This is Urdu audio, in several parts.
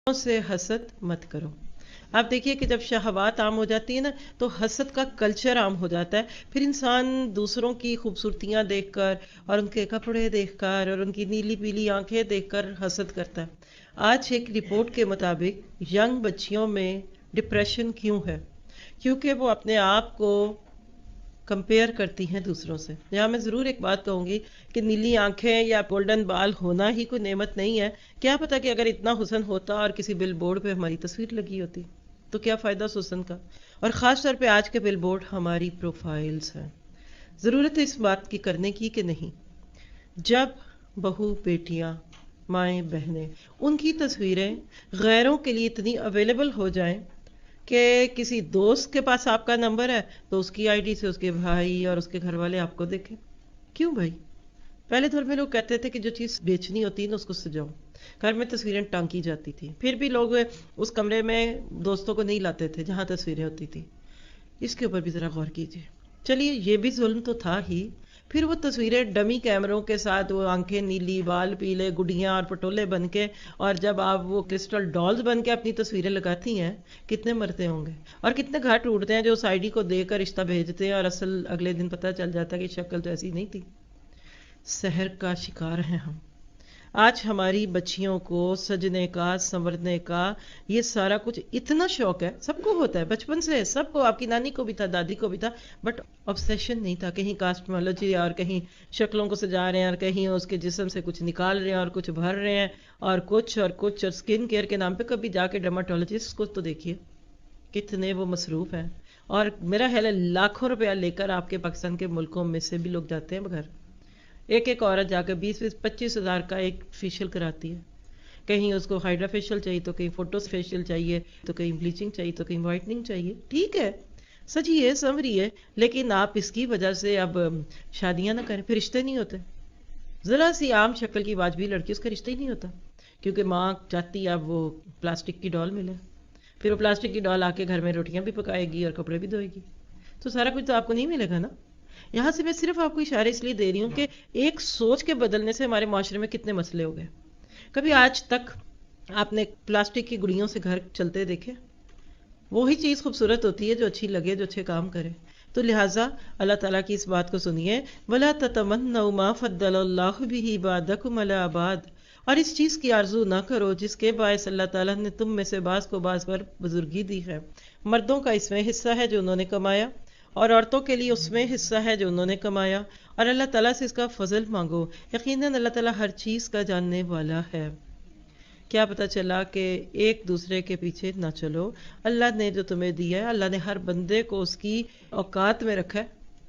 سے حسد مت کرو۔ آپ دیکھیے کہ جب شہوات عام ہو جاتی ہیں نا تو حسد کا کلچر عام ہو جاتا ہے، پھر انسان دوسروں کی خوبصورتیاں دیکھ کر اور ان کے کپڑے دیکھ کر اور ان کی نیلی پیلی آنکھیں دیکھ کر حسد کرتا ہے۔ آج ایک رپورٹ کے مطابق ینگ بچیوں میں ڈپریشن کیوں ہے؟ کیونکہ وہ اپنے آپ کو کمپیئر کرتی ہیں دوسروں سے۔ یہاں میں ضرور ایک بات کہوں گی کہ نیلی آنکھیں یا گولڈن بال ہونا ہی کوئی نعمت نہیں ہے۔ کیا پتا کہ اگر اتنا حسن ہوتا اور کسی بل بورڈ پہ ہماری تصویر لگی ہوتی تو کیا فائدہ اس حسن کا؟ اور خاص طور پہ آج کے بل بورڈ ہماری پروفائلز ہیں۔ ضرورت ہے اس بات کی کرنے کی کہ نہیں، جب بہو بیٹیاں مائیں بہنیں ان کی تصویریں غیروں کے لیے اتنی اویلیبل ہو جائیں کہ کسی دوست کے پاس آپ کا نمبر ہے تو اس کی آئی ڈی سے اس کے بھائی اور اس کے گھر والے آپ کو دیکھیں۔ کیوں بھائی؟ پہلے دور میں لوگ کہتے تھے کہ جو چیز بیچنی ہوتی ہے نا اس کو سجاؤ۔ گھر میں تصویریں ٹانکی جاتی تھی، پھر بھی لوگ اس کمرے میں دوستوں کو نہیں لاتے تھے جہاں تصویریں ہوتی تھی۔ اس کے اوپر بھی ذرا غور کیجیے۔ چلیے یہ بھی ظلم تو تھا ہی، پھر وہ تصویریں ڈمی کیمروں کے ساتھ، وہ آنکھیں نیلی، بال پیلے، گڈیاں اور پٹولے بن کے، اور جب آپ وہ کرسٹل ڈالز بن کے اپنی تصویریں لگاتی ہیں، کتنے مرتے ہوں گے اور کتنے گھر ٹوٹتے ہیں جو اس آئی ڈی کو دے کر رشتہ بھیجتے ہیں اور اصل اگلے دن پتہ چل جاتا ہے کہ شکل تو ایسی نہیں تھی۔ سحر کا شکار ہیں ہم۔ آج ہماری بچیوں کو سجنے کا، سنورنے کا یہ سارا کچھ اتنا شوق ہے، سب کو ہوتا ہے بچپن سے، سب کو، آپ کی نانی کو بھی تھا، دادی کو بھی تھا، بٹ obsession نہیں تھا۔ کہیں کاسمیٹولوجی اور کہیں شکلوں کو سجا رہے ہیں اور کہیں اس کے جسم سے کچھ نکال رہے ہیں اور کچھ بھر رہے ہیں اور کچھ اور سکن کیئر کے نام پہ کبھی جا کے ڈرماٹولوجسٹ کو تو دیکھیے کتنے وہ مصروف ہیں، اور میرا خیال ہے لاکھوں روپیہ لے کر آپ کے پاکستان کے ملکوں میں سے بھی لوگ جاتے ہیں بغیر۔ ایک عورت جا کے 20-25 ہزار کا ایک فیشیل کراتی ہے، کہیں اس کو ہائیڈرا فیشیل چاہیے تو کہیں فوٹو فیشیل چاہیے تو کہیں بلیچنگ چاہیے تو کہیں وائٹننگ چاہیے۔ ٹھیک ہے، سجیے سنوریے، لیکن آپ اس کی وجہ سے اب شادیاں نہ کریں، پھر رشتے نہیں ہوتے۔ ذرا سی عام شکل کی واجبی لڑکی اس کا رشتہ ہی نہیں ہوتا، کیونکہ ماں چاہتی اب وہ پلاسٹک کی ڈال ملے، پھر وہ پلاسٹک کی ڈال آ کے گھر میں روٹیاں بھی پکائے گی اور کپڑے بھی دھوئے گی، تو سارا کچھ تو آپ کو نہیں ملے گا نا۔ یہاں سے میں صرف آپ کو اشارے اس لیے دے رہی ہوں کہ ایک سوچ کے بدلنے سے ہمارے معاشرے میں کتنے مسئلے ہو گئے۔ کبھی آج تک آپ نے پلاسٹک کی گڑیوں سے گھر چلتے دیکھے؟ وہی چیز خوبصورت ہوتی ہے جو اچھی لگے، جو اچھے کام کرے۔ تو لہٰذا اللہ تعالیٰ کی اس بات کو سنیے، وَلَا تَتَمَنَّوْا مَا فَضَّلَ اللَّهُ بِهِ بَعْضَكُمْ عَلَىٰ بَعْضٍ، اور اس چیز کی آرزو نہ کرو جس کے باعث اللہ تعالیٰ نے تم میں سے بعض کو بعض پر بزرگی دی ہے۔ مردوں کا اس میں حصہ ہے جو انہوں نے کمایا، اور عورتوں کے لیے اس میں حصہ ہے جو انہوں نے کمایا، اور اللہ تعالیٰ سے اس کا فضل مانگو، یقیناً اللہ تعالیٰ ہر چیز کا جاننے والا ہے۔ کیا پتہ چلا کہ ایک دوسرے کے پیچھے نہ چلو۔ اللہ نے جو تمہیں دیا ہے، اللہ نے ہر بندے کو اس کی اوقات میں رکھا ہے۔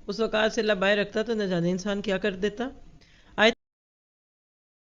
اس اوقات سے اللہ باہر رکھتا تو نہ جانے انسان کیا کر دیتا۔